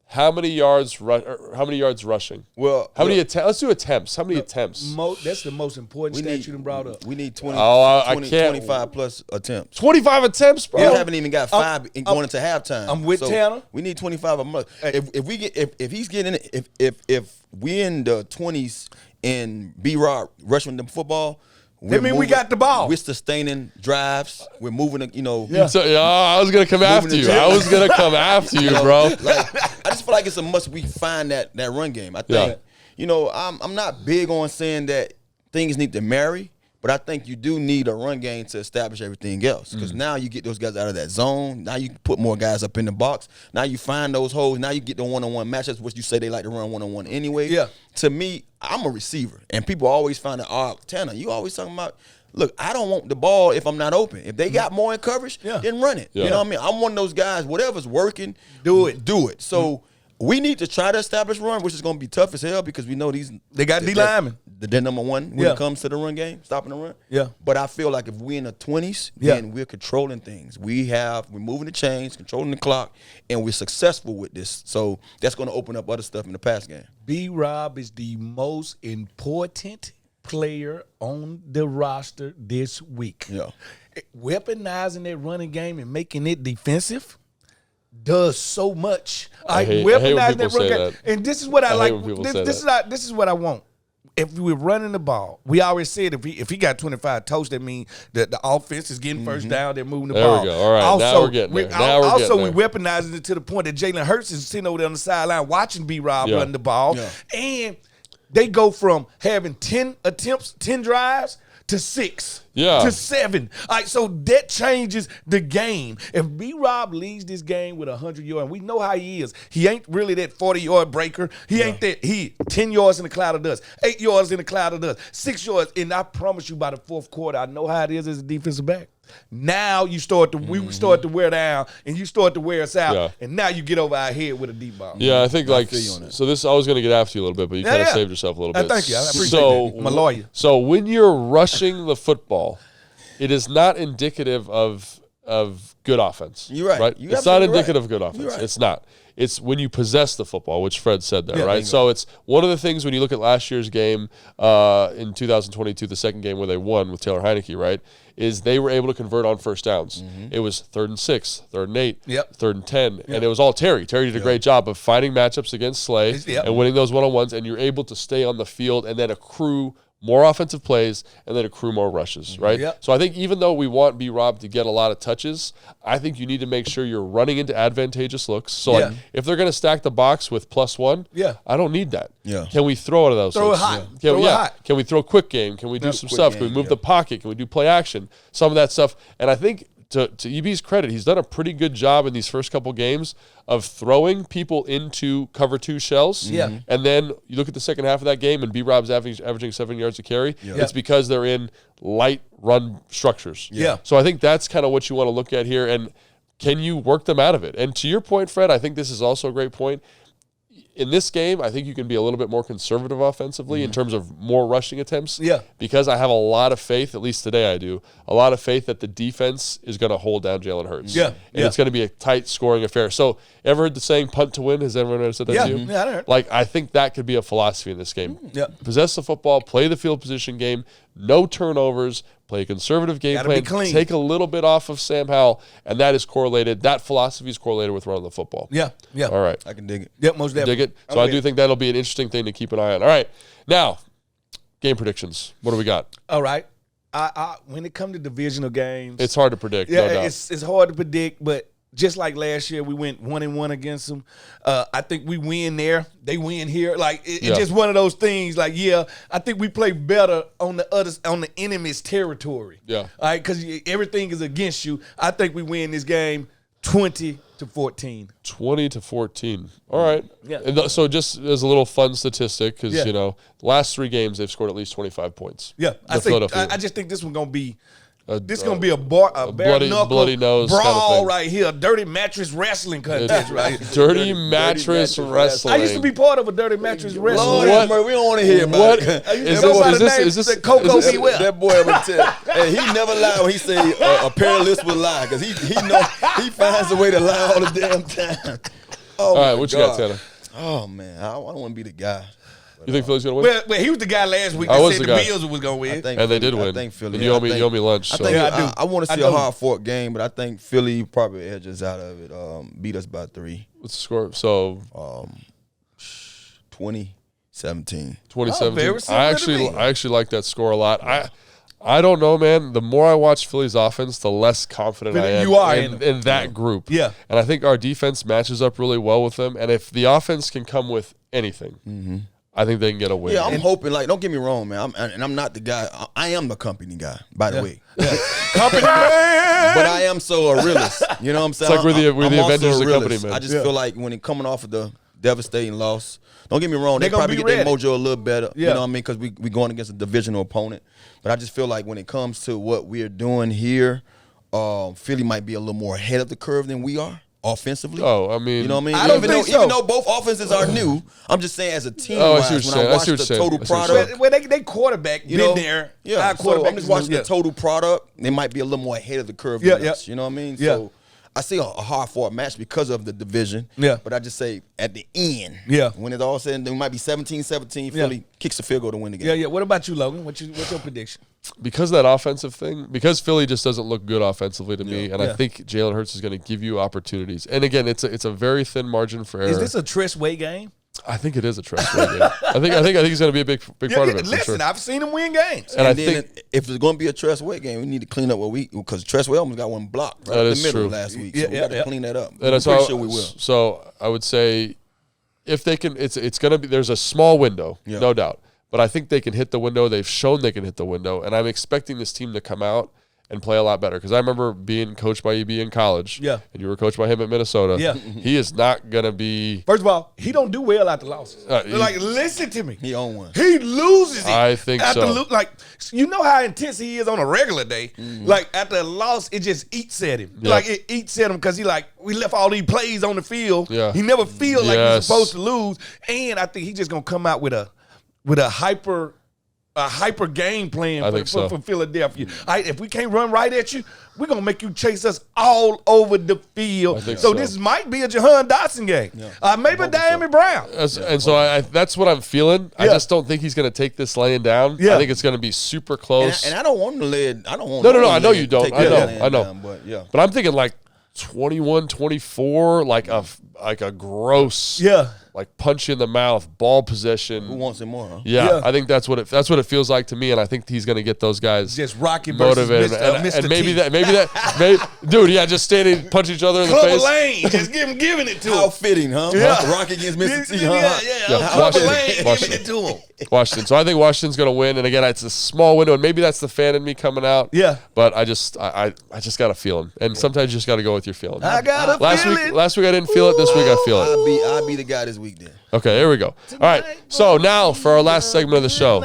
How many yards rushing? Well, let's do attempts. How many attempts? That's the most important stat you done brought up. We need 25 plus attempts. 25 attempts, bro. We haven't even got 5 going into halftime. I'm with Tanner. We need 25 a month. If he's getting if we in the 20s and B-Rock rushing the football. We got the ball. We're sustaining drives. We're moving, So, I was going to come after you. I was going to come after you, bro. I just feel like it's a must we find that run game. I think, I'm not big on saying that things need to marry, but I think you do need a run game to establish everything else. Because now you get those guys out of that zone. Now you put more guys up in the box. Now you find those holes. Now you get the one-on-one matchups, which you say they like to run one-on-one anyway. Yeah. To me, I'm a receiver. And people always find that, Tanner, you always talking about, look, I don't want the ball if I'm not open. If they got more in coverage, then run it. Yeah. You know what I mean? I'm one of those guys, whatever's working, do it. So We need to try to establish run, which is going to be tough as hell because we know they got D linemen. They're number one when it comes to the run game, stopping the run. Yeah. But I feel like if we're in the 20s, then we're controlling things. We're moving the chains, controlling the clock, and we're successful with this. So that's going to open up other stuff in the pass game. B-Rob is the most important player on the roster this week. Yeah. Weaponizing that running game and making it defensive does so much. I hate when people say that. And this is what I like. This is what I want. If we're running the ball, we always said if he got 25 toes, that means that the offense is getting first down. They're moving the ball. There we go. All right, also, now we're getting there. We weaponizing it to the point that Jalen Hurts is sitting over there on the sideline watching B-Rob run the ball. Yeah. And they go from having 10 attempts, 10 drives, to 6, to 7. All right, so that changes the game. If B-Rob leads this game with 100 yards, and we know how he is, he ain't really that 40-yard breaker. He ain't that. He 10 yards in the cloud of dust, 8 yards in the cloud of dust, 6 yards. And I promise you, by the fourth quarter, I know how it is as a defensive back. Now you start to we start to wear down, and you start to wear us out, and now you get over our head with a deep ball. Yeah, I think so. This I was going to get after you a little bit, but you kind of saved yourself a little bit. Thank you. I appreciate that. I'm a lawyer. So when you're rushing the football, it is not indicative of good offense. You're right. It's not indicative of good offense. Right. It's not. It's when you possess the football, which Fred said there, right? So it's one of the things when you look at last year's game in 2022, the second game where they won with Taylor Heineke, right, is they were able to convert on first downs. It was 3rd and 6, 3rd and 8, 3rd and 10, and it was all Terry. Terry did a great job of finding matchups against Slay and winning those one-on-ones, and you're able to stay on the field and then accrue more offensive plays, and then accrue more rushes, right? So I think even though we want B-Rob to get a lot of touches, I think you need to make sure you're running into advantageous looks. So like, if they're going to stack the box with +1, I don't need that. Can we throw out of those? Throw it hot. Can we throw quick game? Can we do some stuff? Can we move the pocket? Can we do play action? Some of that stuff. And I think to EB's credit, he's done a pretty good job in these first couple games of throwing people into cover 2 shells. And then you look at the second half of that game, and B-Rob's averaging 7 yards a carry. It's because they're in light run structures. So I think that's kind of what you want to look at here. And can you work them out of it? And to your point, Fred, I think this is also a great point. In this game, I think you can be a little bit more conservative offensively in terms of more rushing attempts. Because I have a lot of faith, at least today I do, a lot of faith that the defense is going to hold down Jalen Hurts. And it's going to be a tight scoring affair. So, ever heard the saying punt to win? Has everyone ever said that to you? I heard. Like, I think that could be a philosophy in this game. Possess the football, play the field position game, no turnovers, play a conservative game plan, take a little bit off of Sam Howell, and that is correlated. That philosophy is correlated with running the football. All right. I can dig it. Yep, most definitely. Dig it. So I do think that'll be an interesting thing to keep an eye on. All right. Now, game predictions. What do we got? All right. When it comes to divisional games, it's hard to predict. No doubt. It's hard to predict, but just like last year, we went 1-1 against them. I think we win there. They win here. Like it's just one of those things. Like I think we play better on the enemy's territory. All right, because everything is against you. I think we win this game 20-14. 20-14. All right. And so just as a little fun statistic, because the last 3 games they've scored at least 25 points. I just think this one's gonna be. This is going to be a bloody nose brawl kind of right here. Dirty mattress wrestling contest right here. Dirty mattress wrestling. I used to be part of a dirty mattress wrestling. Lord, we don't want to hear about it. Is this Coco B. Well? That boy would tell. And he never lied when he say a paralist would lie, because he finds a way to lie all the damn time. All right, what you got, Tanner? Oh, man, I don't want to be the guy. You think Philly's going to win? Well, he was the guy last week that said the Bills was going to win. And they did win. I think Philly. You owe me lunch. So. I want to see a hard-fought game, but I think Philly probably edges out of it, beat us by 3. What's the score? So 20-17. 20-17. I actually like that score a lot. I don't know, man. The more I watch Philly's offense, the less confident I am in that group. And I think our defense matches up really well with them. And if the offense can come with anything, I think they can get a win. I'm hoping, don't get me wrong, man. I'm not the guy. I am the company guy, by the way. Company man! But I am so a realist. You know what I'm saying? It's like we're the Avengers of the company, man. I just feel like when it coming off of the devastating loss, don't get me wrong, they probably get their mojo a little better. You know what I mean? Because we going against a divisional opponent. But I just feel like when it comes to what we're doing here, Philly might be a little more ahead of the curve than we are. offensively. Oh, I mean, you know what I mean? I don't think so. Even though both offenses are new, I'm just saying as a team, I see what when you're I watch saying. the total product, Well, they quarterback been there. Yeah, so I'm just watching the total product. They might be a little more ahead of the curve than us. You know what I mean? Yeah. So I see a hard-fought match because of the division. Yeah. But I just say at the end, when it's all said and done, it might be 17-17. Philly kicks the field goal to win the game. Yeah. What about you, Logan? What's your prediction? Because of that offensive thing, because Philly just doesn't look good offensively to me, and I think Jalen Hurts is going to give you opportunities. And again, it's a very thin margin for error. Is this a Tress Way game? I think it is a trust game. I think he's going to be a big part of it. Listen, I've seen him win games. And I think if it's going to be a Tress Way game, we need to clean up because Tress Way almost got one blocked right in the middle last week. So we got to clean that up. And I'm pretty sure we will. So I would say if they can, it's going to be, there's a small window, no doubt. But I think they can hit the window. They've shown they can hit the window. And I'm expecting this team to come out and play a lot better. Because I remember being coached by EB in college. Yeah. And you were coached by him at Minnesota. Yeah. He is not going to be. First of all, he don't do well after losses. Listen to me. He own one. He loses it. I think so. You know how intense he is on a regular day. Like, after a loss, it just eats at him. Yep. Like, it eats at him because we left all these plays on the field. Yeah. He never feel like he's supposed to lose. And I think he's just going to come out with a hyper game plan for Philadelphia. If we can't run right at you, we're going to make you chase us all over the field. So this might be a Jahan Dotson game. Yeah. Maybe a Diami Brown. And so that's what I'm feeling. Yeah. I just don't think he's going to take this laying down. Yeah. I think it's going to be super close. And I don't want him to lay it. I don't want No, I know you don't. I know. Down, but I'm thinking like 21-24, like a gross, like punch in the mouth, ball possession. Who wants it more? Huh? Yeah, I think that's what it feels like to me, and I think he's going to get those guys just Rocky motivated, and maybe that, dude, just standing, punch each other in the face. Lane, just giving it to him. How fitting, huh? Yeah. Rocky against Mr. T, huh? Washington, giving it to him. Washington. So I think Washington's going to win, and again, it's a small window, and maybe that's the fan in me coming out. Yeah, but I just got a feeling, and sometimes you just got to go with your feeling. I got a feeling. Last week I didn't feel it. This week I feel it. I'll be the guy this week then. Okay, here we go. All right, so now for our last segment of the show,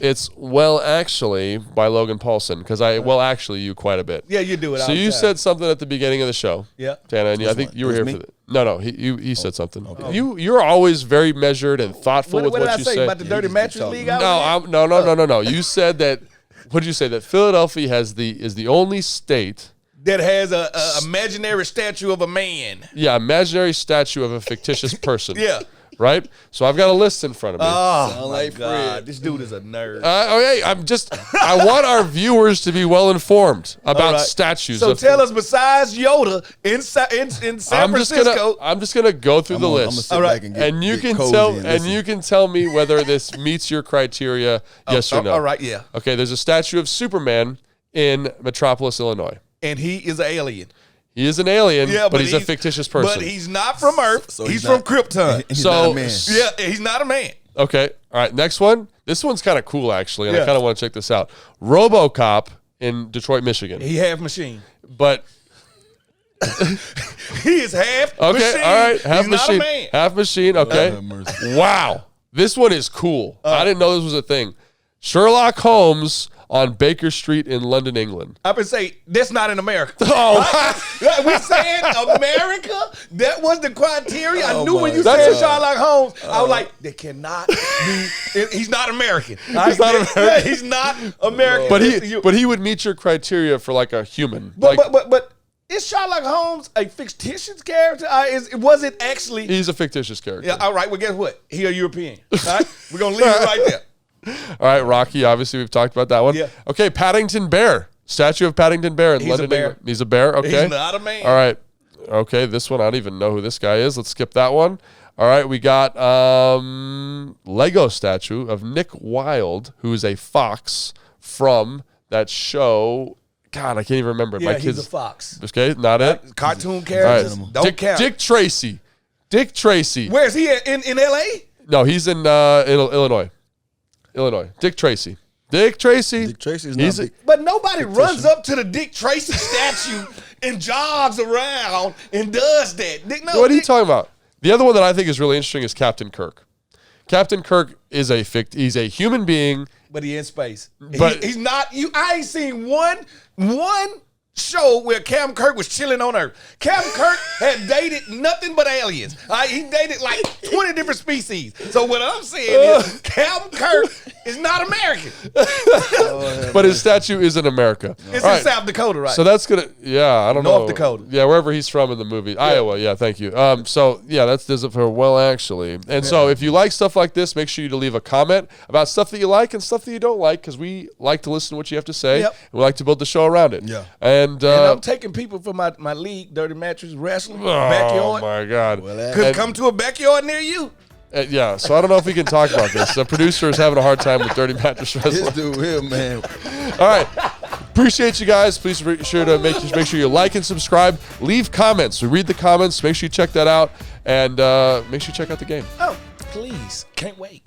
it's Well Actually by Logan Paulson, because actually you quite a bit. Yeah, you do it. So you said something at the beginning of the show. Yeah. Tana, and I think you were here for that. No, he said something. Okay. You're always very measured and thoughtful with what you say. What did I say about the Dirty Mattress League? No. You said that, what did you say? That Philadelphia is the only state that has a imaginary statue of a man. Yeah, imaginary statue of a fictitious person. Yeah. Right? So I've got a list in front of me. Oh, my God. This dude is a nerd. Okay, I want our viewers to be well informed about statues. So tell us, besides Yoda in San Francisco. I'm just going to go through the list. All right. And you can tell me whether this meets your criteria, yes or no. All right, yeah. Okay, there's a statue of Superman in Metropolis, Illinois. And he is an alien. He is an alien, but he's a fictitious person. But he's not from Earth. So he's from Krypton. He's not a man. Yeah, he's not a man. Okay. All right. Next one. This one's kind of cool, actually, and I kind of want to check this out. RoboCop in Detroit, Michigan. He half machine. But he is half machine. Okay. All right. Half he's machine. Not a man. Half machine. Okay. Wow. This one is cool. I didn't know this was a thing. Sherlock Holmes on Baker Street in London, England. I would say that's not in America. Oh, we saying America? That was the criteria. I knew when you said Sherlock Holmes, I was like, they cannot be. He's not American. He's not American. He's not American. But he would meet your criteria for like a human. But is Sherlock Holmes a fictitious character? Was it actually? He's a fictitious character. Yeah. All right. Well, guess what? He a European. All right. We're gonna leave it right there. All right, Rocky, obviously we've talked about that one. Yeah. Okay, Paddington Bear. Statue of Paddington Bear in London, England. He's a bear, okay. He's not a man. All right. Okay, this one, I don't even know who this guy is. Let's skip that one. All right, we got Lego statue of Nick Wilde, who is a fox from that show. God, I can't even remember. Yeah, he's a fox. Okay, not it. Cartoon characters. Right. Don't count. Dick Tracy. Where's he at? In L.A.? No, he's in Illinois. Dick Tracy. Dick Tracy's not but nobody runs up to the Dick Tracy statue and jogs around and does that. What are you talking about? The other one that I think is really interesting is Captain Kirk. Captain Kirk is he's a human being. But he's in space. But he's not. I ain't seen one show where Cam Kirk was chilling on Earth. Cam Kirk had dated nothing but aliens. He dated like 20 different species. So what I'm saying is Cam Kirk is not American. But his statue is in America. It's in South Dakota, right? So that's gonna, I don't know. North Dakota. Yeah, wherever he's from in the movie. Iowa, thank you. So that does it for Well Actually. And so if you like stuff like this, make sure you leave a comment about stuff that you like and stuff that you don't like, because we like to listen to what you have to say. Yep. And we like to build the show around it. Yeah. And I'm taking people from my league, Dirty Mattress Wrestling, backyard. Oh my God. Could come to a backyard near you. So I don't know if we can talk about this. The producer is having a hard time with Dirty Mattress Wrestling. This dude here, man. All right. Appreciate you guys. Please be sure to make sure you like and subscribe. Leave comments. We read the comments. Make sure you check that out. And make sure you check out the game. Oh, please. Can't wait.